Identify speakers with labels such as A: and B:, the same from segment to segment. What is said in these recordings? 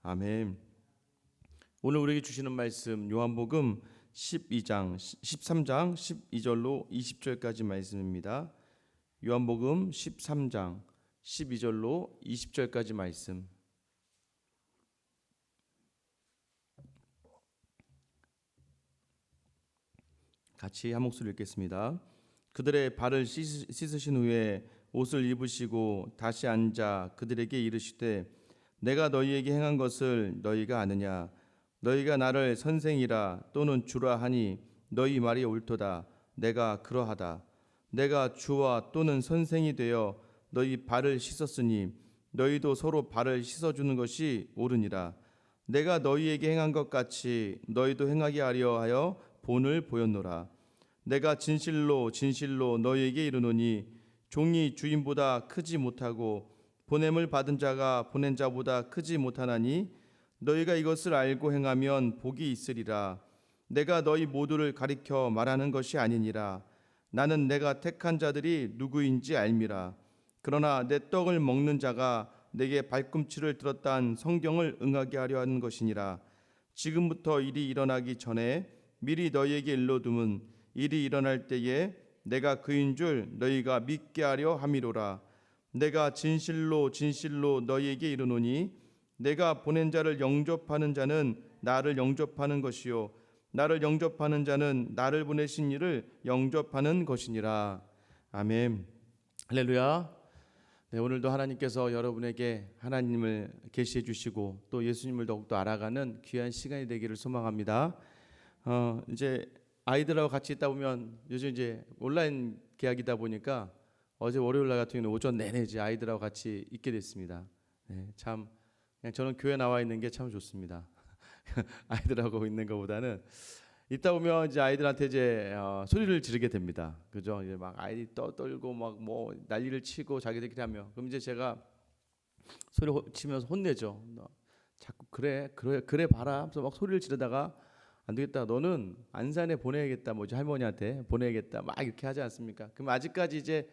A: 아멘. 오늘 우리에게 주시는 말씀 요한복음 13장 12절로 20절까지 말씀입니다. 요한복음 13장 12절로 20절까지 말씀. 같이 한 목소리 읽겠습니다. 그들의 발을 씻으신 후에 옷을 입으시고 다시 앉아 그들에게 이르시되 내가 너희에게 행한 것을 너희가 아느냐? 너희가 나를 선생이라 또는 주라 하니 너희 말이 옳도다. 내가 그러하다. 내가 주와 또는 선생이 되어 너희 발을 씻었으니 너희도 서로 발을 씻어주는 것이 옳으니라. 내가 너희에게 행한 것 같이 너희도 행하게 하려 하여 본을 보였노라. 내가 진실로 진실로 너희에게 이르노니 종이 주인보다 크지 못하고 보냄을 받은 자가 보낸 자보다 크지 못하나니 너희가 이것을 알고 행하면 복이 있으리라. 내가 너희 모두를 가리켜 말하는 것이 아니니라. 나는 내가 택한 자들이 누구인지 알미라. 그러나 내 떡을 먹는 자가 내게 발꿈치를 들었다는 성경을 응하게 하려 하는 것이니라. 지금부터 일이 일어나기 전에 미리 너희에게 일러둠은 일이 일어날 때에 내가 그인 줄 너희가 믿게 하려 함이로라. 내가 진실로 진실로 너희에게 이르노니 내가 보낸 자를 영접하는 자는 나를 영접하는 것이요 나를 영접하는 자는 나를 보내신 이를 영접하는 것이니라. 아멘. 할렐루야. 네, 오늘도 하나님께서 여러분에게 하나님을 계시해 주시고 또 예수님을 더욱더 알아가는 귀한 시간이 되기를 소망합니다. 이제 아이들하고 같이 있다 보면 요즘 이제 온라인 계약이다 보니까 어제 월요일 날 같은 경우는 오전 내내 이제 아이들하고 같이 있게 됐습니다. 네, 참 그냥 저는 교회 나와 있는 게 참 좋습니다. 아이들하고 있는 것보다는 있다 보면 이제 아이들한테 이제 소리를 지르게 됩니다. 그죠? 이제 막 아이들이 떠들고 막 뭐 난리를 치고 자기들끼리 하며 그럼 이제 제가 소리 치면서 혼내죠. 너 자꾸 그래 봐라. 하면서 막 소리를 지르다가 안 되겠다. 너는 안산에 보내야겠다. 뭐지 할머니한테 보내야겠다. 막 이렇게 하지 않습니까? 그럼 아직까지 이제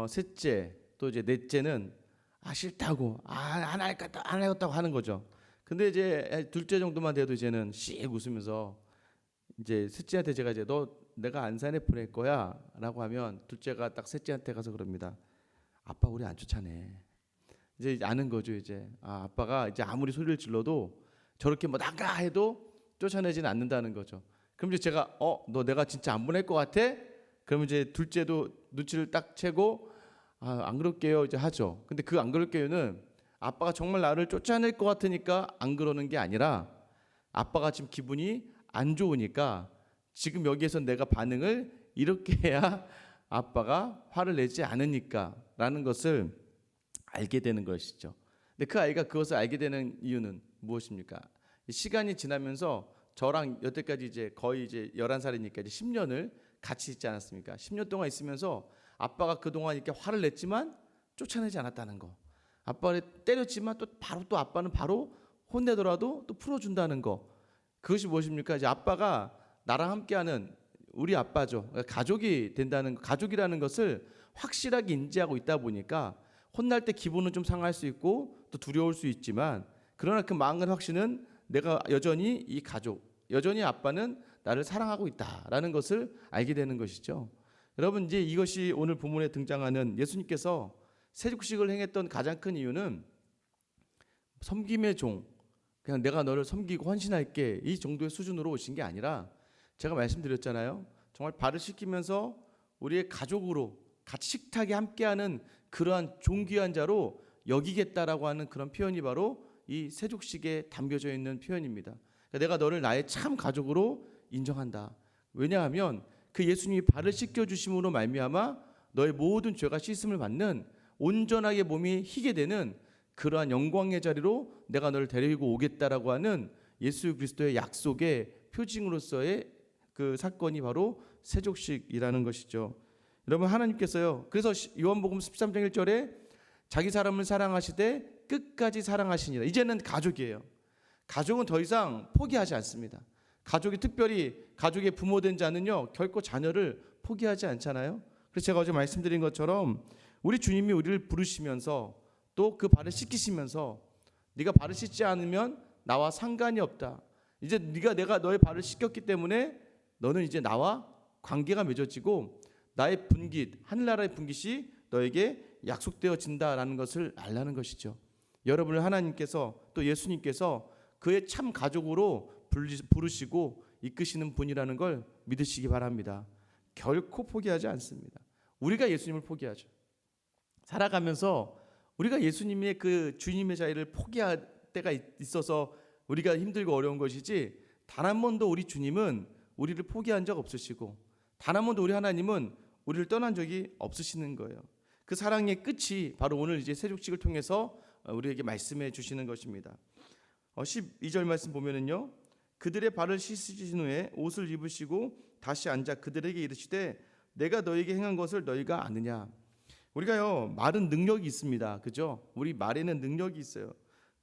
A: 셋째 또 이제 넷째는 싫다고 안 하겠다고 하는 거죠. 근데 이제 둘째 정도만 돼도 이제는 씩 웃으면서 이제 셋째한테 제가 이제 너 내가 안산에 보낼 거야라고 하면 둘째가 딱 셋째한테 가서 그럽니다. 아빠 우리 안 쫓아내. 이제 아는 거죠. 이제 아빠가 이제 아무리 소리를 질러도 저렇게 뭐 나가 해도 쫓아내지는 않는다는 거죠. 그럼 이제 제가 너 내가 진짜 안 보낼 것 같아? 그러면 이제 둘째도 눈치를 딱 채고 안 그럴게요 이제 하죠. 근데 그 안 그럴게요는 아빠가 정말 나를 쫓아낼 것 같으니까 안 그러는 게 아니라 아빠가 지금 기분이 안 좋으니까 지금 여기에서 내가 반응을 이렇게 해야 아빠가 화를 내지 않으니까라는 것을 알게 되는 것이죠. 근데 그 아이가 그것을 알게 되는 이유는 무엇입니까? 시간이 지나면서 저랑 여태까지 이제 거의 이제 11살이니까 이제 10년을 같이 있지 않았습니까? 10년 동안 있으면서 아빠가 그동안 이렇게 화를 냈지만 쫓아내지 않았다는 거. 아빠를 때렸지만 또 아빠는 바로 혼내더라도 또 풀어준다는 거. 그것이 무엇입니까? 이제 아빠가 나랑 함께하는 우리 아빠죠. 그러니까 가족이 된다는 거. 가족이라는 것을 확실하게 인지하고 있다 보니까 혼날 때 기분은 좀 상할 수 있고 또 두려울 수 있지만 그러나 그 마음의 확신은 내가 여전히 이 가족, 여전히 아빠는 나를 사랑하고 있다라는 것을 알게 되는 것이죠. 여러분 이제 이것이 오늘 본문에 등장하는 예수님께서 세족식을 행했던 가장 큰 이유는 섬김의 종, 그냥 내가 너를 섬기고 헌신할게 이 정도의 수준으로 오신 게 아니라 제가 말씀드렸잖아요. 정말 발을 씻기면서 우리의 가족으로 같이 식탁에 함께하는 그러한 존귀한 자로 여기겠다라고 하는 그런 표현이 바로 이 세족식에 담겨져 있는 표현입니다. 그러니까 내가 너를 나의 참 가족으로 인정한다. 왜냐하면 그 예수님이 발을 씻겨주심으로 말미암아 너의 모든 죄가 씻음을 받는 온전하게 몸이 희게 되는 그러한 영광의 자리로 내가 너를 데리고 오겠다라고 하는 예수 그리스도의 약속의 표징으로서의 그 사건이 바로 세족식이라는 것이죠. 여러분 하나님께서요. 그래서 요한복음 13장 1절에 자기 사람을 사랑하시되 끝까지 사랑하시니라. 이제는 가족이에요. 가족은 더 이상 포기하지 않습니다. 가족이 특별히 가족의 부모된 자는요 결코 자녀를 포기하지 않잖아요. 그래서 제가 어제 말씀드린 것처럼 우리 주님이 우리를 부르시면서 또 그 발을 씻기시면서 네가 발을 씻지 않으면 나와 상관이 없다. 이제 내가 너의 발을 씻겼기 때문에 너는 이제 나와 관계가 맺어지고 나의 분깃, 하늘나라의 분깃이 너에게 약속되어진다라는 것을 알라는 것이죠. 여러분을 하나님께서 또 예수님께서 그의 참 가족으로 부르시고 이끄시는 분이라는 걸 믿으시기 바랍니다. 결코 포기하지 않습니다. 우리가 예수님을 포기하죠. 살아가면서 우리가 예수님의 그 주님의 자리를 포기할 때가 있어서 우리가 힘들고 어려운 것이지, 단 한 번도 우리 주님은 우리를 포기한 적 없으시고 단 한 번도 우리 하나님은 우리를 떠난 적이 없으시는 거예요. 그 사랑의 끝이 바로 오늘 이제 세족식을 통해서 우리에게 말씀해 주시는 것입니다. 12절 말씀 보면은요, 그들의 발을 씻으신 후에 옷을 입으시고 다시 앉아 그들에게 이르시되 내가 너에게 행한 것을 너희가 아느냐. 우리가요, 말은 능력이 있습니다. 그죠? 우리 말에는 능력이 있어요.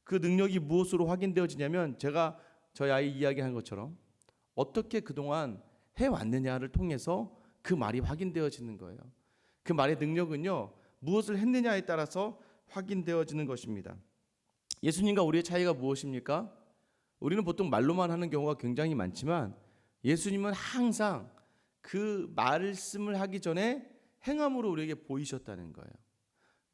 A: 그 능력이 무엇으로 확인되어지냐면, 제가 저희 아이 이야기한 것처럼 어떻게 그동안 해왔느냐를 통해서 그 말이 확인되어지는 거예요. 그 말의 능력은요, 무엇을 했느냐에 따라서 확인되어지는 것입니다. 예수님과 우리의 차이가 무엇입니까? 우리는 보통 말로만 하는 경우가 굉장히 많지만 예수님은 항상 그 말씀을 하기 전에 행함으로 우리에게 보이셨다는 거예요.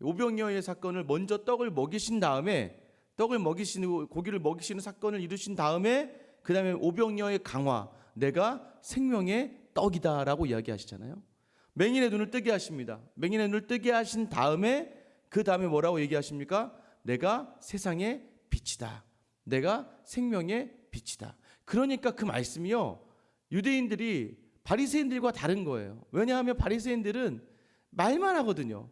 A: 오병이어의 사건을 먼저 떡을 먹이신 다음에, 떡을 먹이시는, 고기를 먹이시는 사건을 이루신 다음에 그 다음에 오병이어의 강화, 내가 생명의 떡이다라고 이야기하시잖아요. 맹인의 눈을 뜨게 하십니다. 맹인의 눈을 뜨게 하신 다음에 그 다음에 뭐라고 얘기하십니까? 내가 세상의 빛이다. 내가 생명의 빛이다. 그러니까 그 말씀이요, 유대인들이 바리새인들과 다른 거예요. 왜냐하면 바리새인들은 말만 하거든요.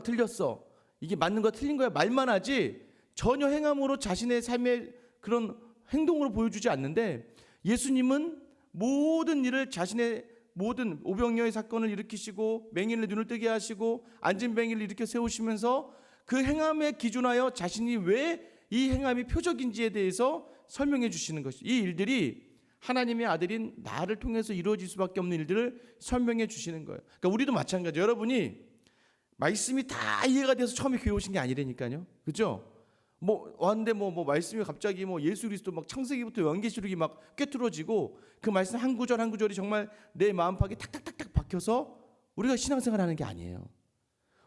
A: 틀렸어. 이게 맞는 거야, 틀린 거야, 말만 하지 전혀 행함으로 자신의 삶의 그런 행동으로 보여주지 않는데, 예수님은 모든 일을 자신의 모든 오병이어의 사건을 일으키시고 맹인의 눈을 뜨게 하시고 앉은 맹인을 일으켜 세우시면서 그 행함에 기준하여 자신이 왜 이 행함이 표적인지에 대해서 설명해 주시는 것이, 이 일들이 하나님의 아들인 나를 통해서 이루어질 수밖에 없는 일들을 설명해 주시는 거예요. 그러니까 우리도 마찬가지. 여러분이 말씀이 다 이해가 돼서 처음에 교회 오신 게 아니라니까요. 그죠? 왔는데 말씀이 갑자기 예수 그리스도 막 창세기부터 요한계시록이 막 꿰뚫어지고 그 말씀 한 구절 한 구절이 정말 내 마음팍에 탁탁탁탁 박혀서 우리가 신앙생활 하는 게 아니에요.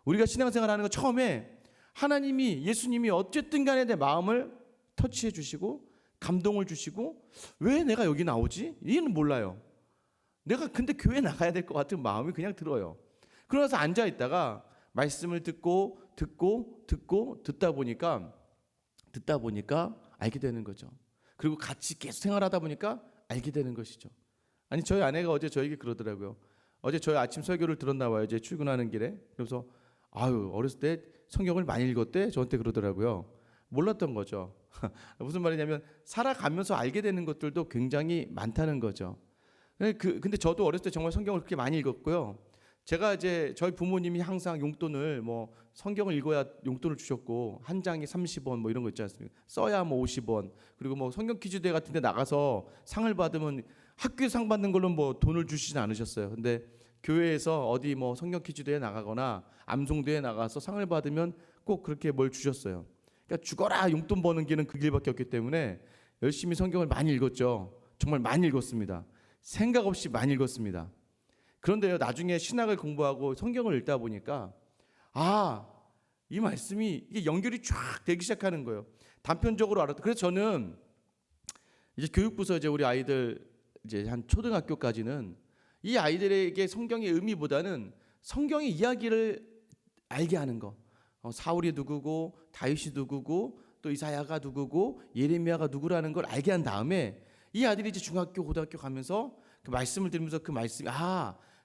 A: 우리가 신앙생활 하는 거 처음에 하나님이, 예수님이 어쨌든 간에 내 마음을 터치해 주시고 감동을 주시고, 왜 내가 여기 나오지? 이해는 몰라요. 내가 근데 교회 나가야 될 것 같은 마음이 그냥 들어요. 그러면서 앉아 있다가 말씀을 듣다 보니까 알게 되는 거죠. 그리고 같이 계속 생활하다 보니까 알게 되는 것이죠. 아니, 저희 아내가 어제 저에게 그러더라고요. 어제 저희 아침 설교를 들었나 봐요. 이제 출근하는 길에. 그래서 어렸을 때 성경을 많이 읽었대? 저한테 그러더라고요. 몰랐던 거죠. 무슨 말이냐면 살아가면서 알게 되는 것들도 굉장히 많다는 거죠. 근데 저도 어렸을 때 정말 성경을 그렇게 많이 읽었고요. 제가 이제 저희 부모님이 항상 용돈을 성경을 읽어야 용돈을 주셨고, 한 장에 30원 이런 거 있지 않습니까? 써야 50원. 그리고 성경 퀴즈대회 같은 데 나가서 상을 받으면 학교에 상 받는 걸로 돈을 주시진 않으셨어요. 근데 교회에서 어디 성경 퀴즈대회 나가거나 암송대회 나가서 상을 받으면 꼭 그렇게 뭘 주셨어요. 그러니까 죽어라 용돈 버는 길은 그 길밖에 없기 때문에 열심히 성경을 많이 읽었죠. 정말 많이 읽었습니다. 생각 없이 많이 읽었습니다. 그런데요, 나중에 신학을 공부하고 성경을 읽다 보니까 이 말씀이 이게 연결이 쫙 되기 시작하는 거예요. 단편적으로 알았다. 그래서 저는 이제 교육부서 이제 우리 아이들 이제 한 초등학교까지는 이 아이들에게 성경의 의미보다는 성경의 이야기를 알게 하는 거. 사울이 누구고 다윗이 누구고 또 이사야가 누구고 예레미야가 누구라는 걸 알게 한 다음에 이 아들이 이제 중학교 고등학교 가면서 그 말씀을 들으면서 그 말씀이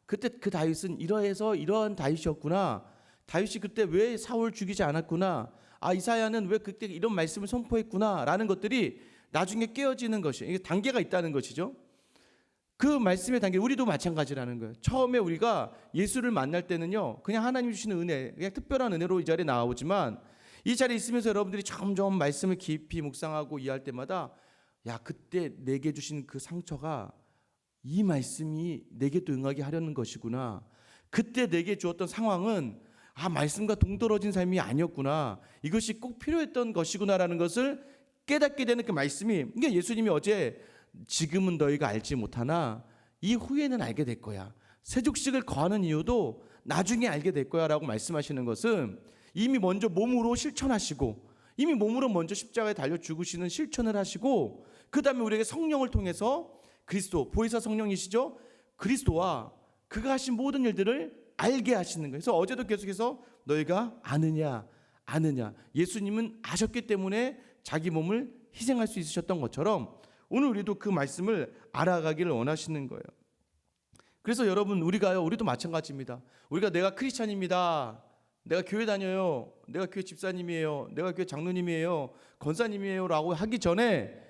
A: 그때 그 다윗은 이러해서 이러한 다윗이었구나. 다윗이 그때 왜 사울 죽이지 않았구나. 이사야는 왜 그때 이런 말씀을 선포했구나라는 것들이 나중에 깨어지는 것이, 이게 단계가 있다는 것이죠. 그 말씀의 단계, 우리도 마찬가지라는 거예요. 처음에 우리가 예수를 만날 때는요, 그냥 하나님 주시는 은혜, 그냥 특별한 은혜로 이 자리에 나오지만, 이 자리에 있으면서 여러분들이 점점 말씀을 깊이 묵상하고 이해할 때마다 그때 내게 주신 그 상처가 이 말씀이 내게 또 응하게 하려는 것이구나. 그때 내게 주었던 상황은 말씀과 동떨어진 삶이 아니었구나, 이것이 꼭 필요했던 것이구나라는 것을 깨닫게 되는 그 말씀이, 그러니까 예수님이 어제 지금은 너희가 알지 못하나 이후에는 알게 될 거야, 세족식을 거하는 이유도 나중에 알게 될 거야 라고 말씀하시는 것은 이미 먼저 몸으로 실천하시고, 이미 몸으로 먼저 십자가에 달려 죽으시는 실천을 하시고, 그 다음에 우리에게 성령을 통해서 그리스도, 보혜사 성령이시죠, 그리스도와 그가 하신 모든 일들을 알게 하시는 거예요. 그래서 어제도 계속해서 너희가 아느냐, 예수님은 아셨기 때문에 자기 몸을 희생할 수 있으셨던 것처럼 오늘 우리도 그 말씀을 알아가기를 원하시는 거예요. 그래서 여러분, 우리도 마찬가지입니다. 우리가 내가 크리스찬입니다, 내가 교회 다녀요, 내가 교회 집사님이에요, 내가 교회 장로님이에요, 권사님이에요 라고 하기 전에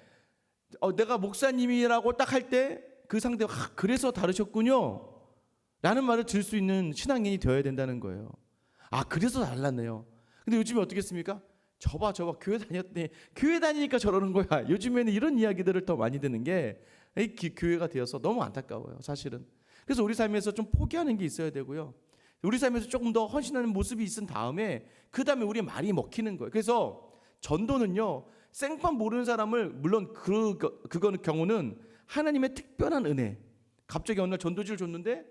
A: 내가 목사님이라고 딱 할 때 그 상대가 그래서 다르셨군요 라는 말을 들을 수 있는 신앙인이 되어야 된다는 거예요. 그래서 달랐네요. 근데 요즘에 어떻게 했습니까? 저봐 교회 다녔더니 교회 다니니까 저러는 거야. 요즘에는 이런 이야기들을 더 많이 듣는 게 교회가 되어서 너무 안타까워요, 사실은. 그래서 우리 삶에서 좀 포기하는 게 있어야 되고요, 우리 삶에서 조금 더 헌신하는 모습이 있은 다음에 그 다음에 우리의 말이 먹히는 거예요. 그래서 전도는요, 생판 모르는 사람을, 물론 그거는 경우는 하나님의 특별한 은혜, 갑자기 어느 날 전도지를 줬는데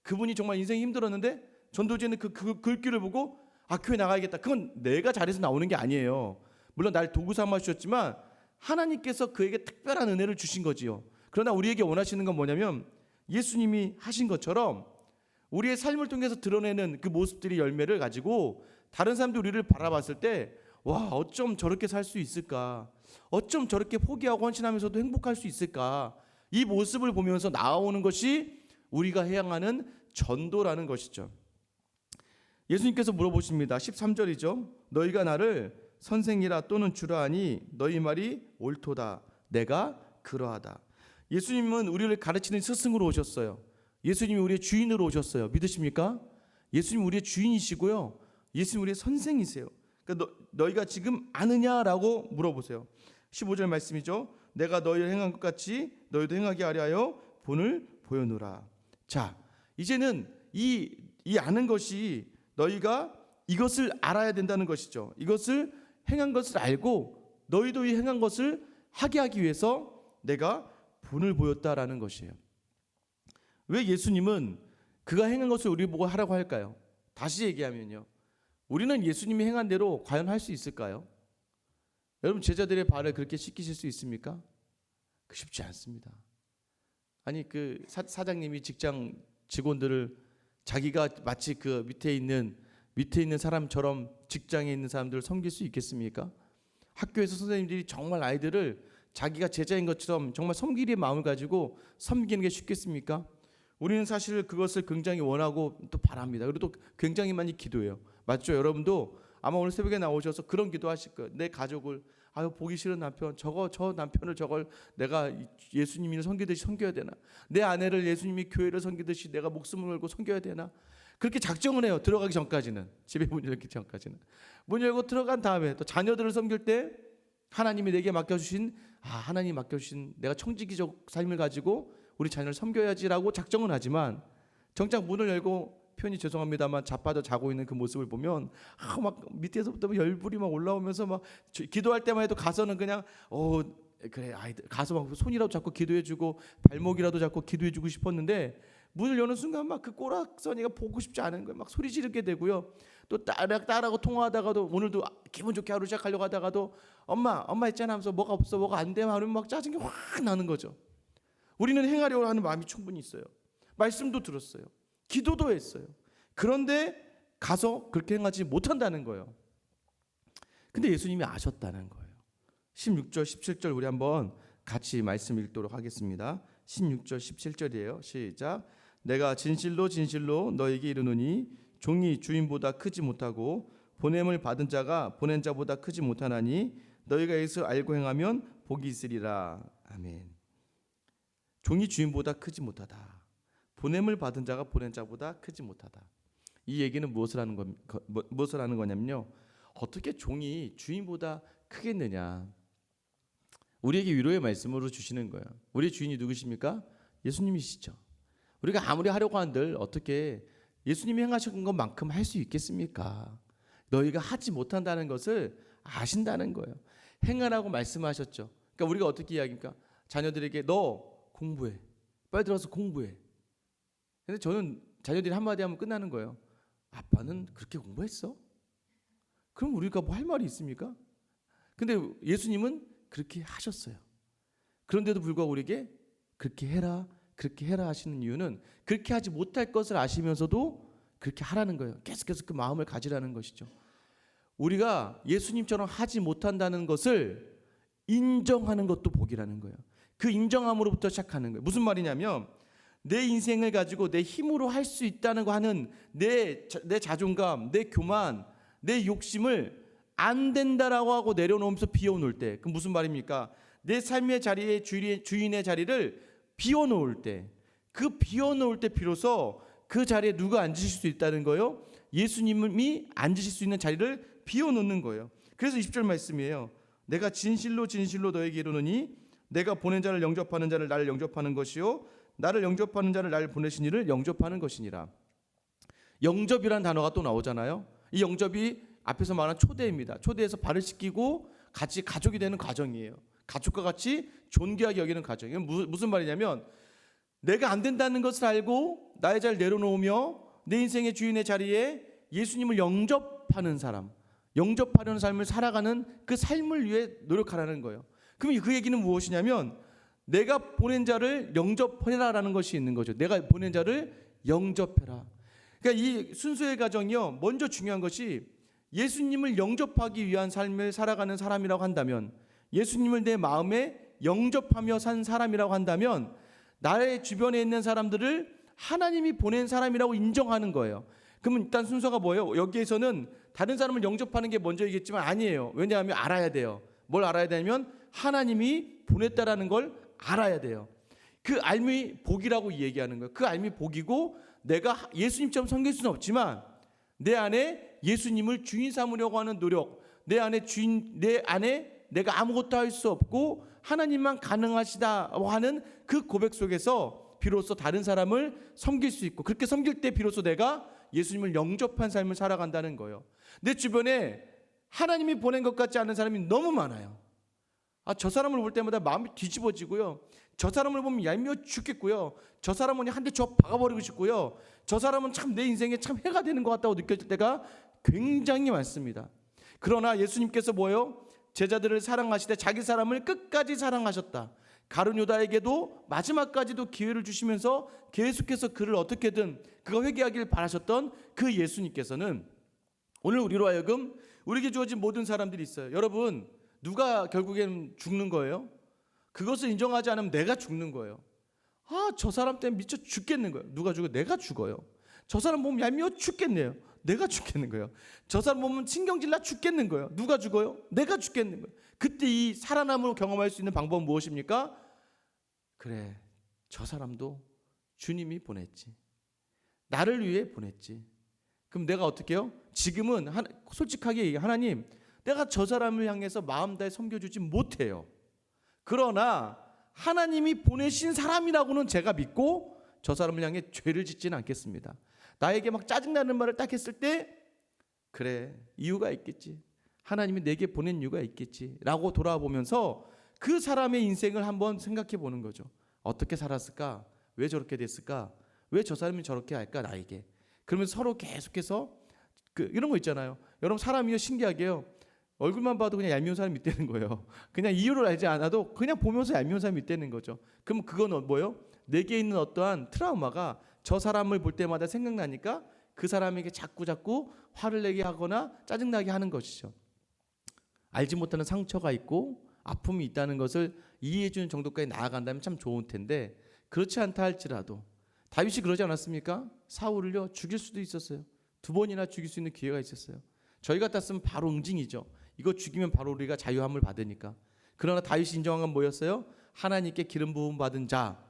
A: 그분이 정말 인생이 힘들었는데 전도지는 그 글귀를 보고 교회 나가야겠다, 그건 내가 잘해서 나오는 게 아니에요. 물론 날 도구 삼아 주셨지만 하나님께서 그에게 특별한 은혜를 주신 거지요. 그러나 우리에게 원하시는 건 뭐냐면 예수님이 하신 것처럼 우리의 삶을 통해서 드러내는 그 모습들이 열매를 가지고 다른 사람들이 우리를 바라봤을 때 어쩜 저렇게 살 수 있을까, 어쩜 저렇게 포기하고 헌신하면서도 행복할 수 있을까, 이 모습을 보면서 나오는 것이 우리가 해양하는 전도라는 것이죠. 예수님께서 물어보십니다. 13절이죠. 너희가 나를 선생이라 또는 주라 하니 너희 말이 옳도다, 내가 그러하다. 예수님은 우리를 가르치는 스승으로 오셨어요. 예수님이 우리의 주인으로 오셨어요. 믿으십니까? 예수님 우리의 주인이시고요, 예수님 우리의 선생이세요. 그러니까 너희가 지금 아느냐라고 물어보세요. 15절 말씀이죠. 내가 너희를 행한 것 같이 너희도 행하게 하려 하여 본을 보여노라. 자, 이제는 이 아는 것이 너희가 이것을 알아야 된다는 것이죠. 이것을 행한 것을 알고 너희도 이 행한 것을 하게 하기 위해서 내가 본을 보였다라는 것이에요. 왜 예수님은 그가 행한 것을 우리 보고 하라고 할까요? 다시 얘기하면요, 우리는 예수님이 행한 대로 과연 할 수 있을까요? 여러분, 제자들의 발을 그렇게 씻기실 수 있습니까? 쉽지 않습니다. 아니, 그 사장님이 직장 직원들을 자기가 마치 그 밑에 있는 사람처럼 직장에 있는 사람들을 섬길 수 있겠습니까? 학교에서 선생님들이 정말 아이들을 자기가 제자인 것처럼 정말 섬기리의 마음을 가지고 섬기는 게 쉽겠습니까? 우리는 사실 그것을 굉장히 원하고 또 바랍니다. 그리고 또 굉장히 많이 기도해요. 맞죠? 여러분도 아마 오늘 새벽에 나오셔서 그런 기도하실 거예요. 내 가족을, 보기 싫은 남편, 저 남편을 저걸 내가 예수님을 섬기듯이 섬겨야 되나? 내 아내를 예수님이 교회를 섬기듯이 내가 목숨을 걸고 섬겨야 되나? 그렇게 작정을 해요. 들어가기 전까지는, 집에 문 열기 전까지는. 문 열고 들어간 다음에 또 자녀들을 섬길 때 하나님이 내게 맡겨주신 내가 청지기적 삶을 가지고 우리 자녀를 섬겨야지라고 작정은 하지만 정작 문을 열고, 표현이 죄송합니다만 자빠져 자고 있는 그 모습을 보면 막 밑에서부터 열불이 막 올라오면서 막 기도할 때만 해도 가서는 그냥 그래 아이들 가서 막 손이라도 잡고 기도해주고 발목이라도 잡고 기도해주고 싶었는데 문을 여는 순간 막 그 꼬락서니가 보고 싶지 않은 거예요. 막 소리 지르게 되고요. 또 딸하고 통화하다가도 오늘도 기분 좋게 하루 시작하려고 하다가도 엄마 있잖아 하면서 뭐가 없어 뭐가 안 돼 하면 막 짜증이 확 나는 거죠. 우리는 행하려고 하는 마음이 충분히 있어요. 말씀도 들었어요. 기도도 했어요. 그런데 가서 그렇게 행하지 못한다는 거예요. 근데 예수님이 아셨다는 거예요. 16절 17절 우리 한번 같이 말씀 읽도록 하겠습니다. 16절 17절이에요. 시작. 내가 진실로 너에게 이르노니 종이 주인보다 크지 못하고 보냄을 받은 자가 보낸 자보다 크지 못하나니 너희가 이것을 알고 행하면 복이 있으리라. 아멘. 종이 주인보다 크지 못하다. 보냄을 받은 자가 보낸 자보다 크지 못하다. 이 얘기는 무엇을 하는 거냐면요, 어떻게 종이 주인보다 크겠느냐. 우리에게 위로의 말씀으로 주시는 거예요. 우리의 주인이 누구십니까? 예수님이시죠. 우리가 아무리 하려고 한들 어떻게 예수님이 행하신 것만큼 할 수 있겠습니까? 너희가 하지 못한다는 것을 아신다는 거예요. 행하라고 말씀하셨죠. 그러니까 우리가 어떻게 이야기합니까? 자녀들에게 너 공부해. 빨리 들어서 공부해. 근데 저는 자녀들이 한마디 하면 끝나는 거예요. 아빠는 그렇게 공부했어? 그럼 우리가 뭐 할 말이 있습니까? 근데 예수님은 그렇게 하셨어요. 그런데도 불구하고 우리에게 그렇게 해라 하시는 이유는 그렇게 하지 못할 것을 아시면서도 그렇게 하라는 거예요. 계속해서 그 마음을 가지라는 것이죠. 우리가 예수님처럼 하지 못한다는 것을 인정하는 것도 복이라는 거예요. 그 인정함으로부터 시작하는 거예요. 무슨 말이냐면 내 인생을 가지고 내 힘으로 할 수 있다는 거 하는 내 자존감, 내 교만, 내 욕심을 안 된다라고 하고 내려놓으면서 비워놓을 때, 그 무슨 말입니까? 내 삶의 자리에 주인의 자리를 비워놓을 때, 그 비워놓을 때 비로소 그 자리에 누가 앉으실 수 있다는 거예요? 예수님이 앉으실 수 있는 자리를 비워놓는 거예요. 그래서 20절 말씀이에요. 내가 진실로 진실로 너에게 이르노니 내가 보낸 자를 영접하는 자를 나를 영접하는 것이요 나를 영접하는 자를 나를 보내신 이를 영접하는 것이니라. 영접이라는 단어가 또 나오잖아요. 이 영접이 앞에서 말한 초대입니다. 초대해서 발을 씻기고 같이 가족이 되는 과정이에요. 가족과 같이 존귀하게 여기는 과정이에요. 무슨 말이냐면 내가 안 된다는 것을 알고 나의 자리를 내려놓으며 내 인생의 주인의 자리에 예수님을 영접하는 사람, 영접하려는 삶을 살아가는 그 삶을 위해 노력하라는 거예요. 그럼 그 얘기는 무엇이냐면 내가 보낸 자를 영접해라라는 것이 있는 거죠. 내가 보낸 자를 영접해라. 그러니까 이 순서의 과정이요. 먼저 중요한 것이 예수님을 영접하기 위한 삶을 살아가는 사람이라고 한다면, 예수님을 내 마음에 영접하며 산 사람이라고 한다면 나의 주변에 있는 사람들을 하나님이 보낸 사람이라고 인정하는 거예요. 그러면 일단 순서가 뭐예요? 여기에서는 다른 사람을 영접하는 게 먼저이겠지만 아니에요. 왜냐하면 알아야 돼요. 뭘 알아야 되냐면 하나님이 보냈다라는 걸 알아야 돼요. 그 알미 복이라고 얘기하는 거예요. 그 알미 복이고 내가 예수님처럼 섬길 수는 없지만 내 안에 예수님을 주인 삼으려고 하는 노력, 내 안에 내가 아무것도 할 수 없고 하나님만 가능하시다고 하는 그 고백 속에서 비로소 다른 사람을 섬길 수 있고, 그렇게 섬길 때 비로소 내가 예수님을 영접한 삶을 살아간다는 거예요. 내 주변에 하나님이 보낸 것 같지 않은 사람이 너무 많아요. 저 사람을 볼 때마다 마음이 뒤집어지고요. 저 사람을 보면 얄미워 죽겠고요. 저 사람은 한 대 줘 박아버리고 싶고요. 저 사람은 참 내 인생에 참 해가 되는 것 같다고 느껴질 때가 굉장히 많습니다. 그러나 예수님께서 뭐예요? 제자들을 사랑하시되 자기 사람을 끝까지 사랑하셨다. 가룟 유다에게도 마지막까지도 기회를 주시면서 계속해서 그를 어떻게든 그가 회개하기를 바라셨던 그 예수님께서는 오늘 우리로 하여금 우리에게 주어진 모든 사람들이 있어요. 여러분, 누가 결국엔 죽는 거예요? 그것을 인정하지 않으면 내가 죽는 거예요. 저 사람 때문에 미쳐 죽겠는 거예요. 누가 죽어요? 내가 죽어요. 저 사람 보면 얄미워 죽겠네요. 내가 죽겠는 거예요. 저 사람 보면 신경질나 죽겠는 거예요. 누가 죽어요? 내가 죽겠는 거예요. 그때 이 살아남으로 경험할 수 있는 방법은 무엇입니까? 그래, 저 사람도 주님이 보냈지. 나를 위해 보냈지. 그럼 내가 어떻게 해요? 지금은 솔직하게 얘기해. 하나님, 내가 저 사람을 향해서 마음 다해 섬겨주지 못해요. 그러나 하나님이 보내신 사람이라고는 제가 믿고 저 사람을 향해 죄를 짓지는 않겠습니다. 나에게 막 짜증나는 말을 딱 했을 때 그래, 이유가 있겠지. 하나님이 내게 보낸 이유가 있겠지 라고 돌아보면서 그 사람의 인생을 한번 생각해 보는 거죠. 어떻게 살았을까? 왜 저렇게 됐을까? 왜 저 사람이 저렇게 할까 나에게? 그러면 서로 계속해서 이런 거 있잖아요. 여러분, 사람이요 신기하게요. 얼굴만 봐도 그냥 얄미운 사람이 있다는 거예요. 그냥 이유를 알지 않아도 그냥 보면서 얄미운 사람이 있다는 거죠. 그럼 그건 뭐예요? 내게 있는 어떠한 트라우마가 저 사람을 볼 때마다 생각나니까 그 사람에게 자꾸 화를 내게 하거나 짜증나게 하는 것이죠. 알지 못하는 상처가 있고 아픔이 있다는 것을 이해해 주는 정도까지 나아간다면 참 좋을 텐데, 그렇지 않다 할지라도 다윗이 그러지 않았습니까? 사울을요 죽일 수도 있었어요. 2번이나 죽일 수 있는 기회가 있었어요. 저희 같았으면 바로 응징이죠. 이거 죽이면 바로 우리가 자유함을 받으니까. 그러나 다윗이 인정한 건 뭐였어요? 하나님께 기름 부음 받은 자.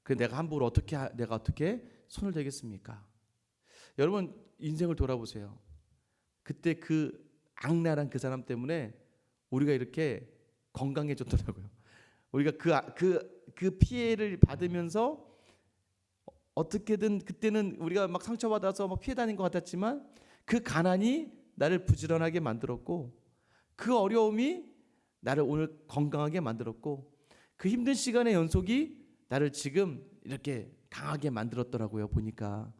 A: 내가 함부로 내가 어떻게 손을 대겠습니까? 여러분, 인생을 돌아보세요. 그때 그 악랄한 그 사람 때문에 우리가 이렇게 건강해졌더라고요. 우리가 그 피해를 받으면서 어떻게든 그때는 우리가 막 상처받아서 막 피해 다닌 것 같았지만 그 가난이 나를 부지런하게 만들었고 그 어려움이 나를 오늘 건강하게 만들었고 그 힘든 시간의 연속이 나를 지금 이렇게 강하게 만들었더라고요. 보니까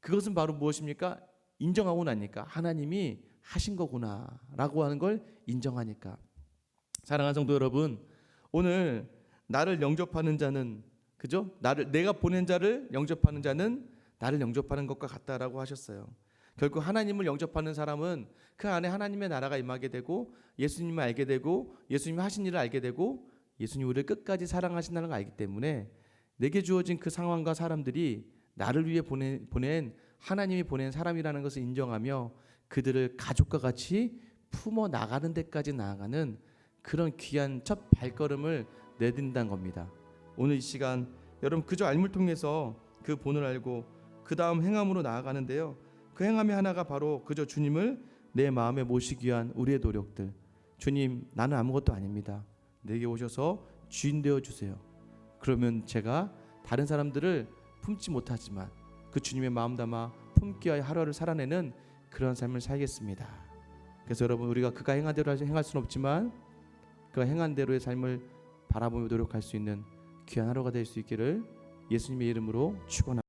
A: 그것은 바로 무엇입니까? 인정하고 나니까 하나님이 하신 거구나라고 하는 걸 인정하니까. 사랑하는 성도 여러분, 오늘 나를 영접하는 자는 그죠? 내가 보낸 자를 영접하는 자는 나를 영접하는 것과 같다라고 하셨어요. 결국 하나님을 영접하는 사람은 그 안에 하나님의 나라가 임하게 되고 예수님을 알게 되고 예수님이 하신 일을 알게 되고 예수님이 우리를 끝까지 사랑하신다는 걸 알기 때문에 내게 주어진 그 상황과 사람들이 나를 위해 보낸 하나님이 보낸 사람이라는 것을 인정하며 그들을 가족과 같이 품어 나가는 데까지 나아가는 그런 귀한 첫 발걸음을 내딘다는 겁니다. 오늘 이 시간 여러분 그저 알물 통해서 그 본을 알고 그 다음 행함으로 나아가는데요. 그 행함의 하나가 바로 그저 주님을 내 마음에 모시기 위한 우리의 노력들. 주님, 나는 아무것도 아닙니다. 내게 오셔서 주인 되어 주세요. 그러면 제가 다른 사람들을 품지 못하지만 그 주님의 마음 담아 품기 위하여 하루를 살아내는 그런 삶을 살겠습니다. 그래서 여러분 우리가 그가 행한 대로 행할 수는 없지만 그가 행한 대로의 삶을 바라보며 노력할 수 있는 귀한 하루가 될 수 있기를 예수님의 이름으로 축원합니다.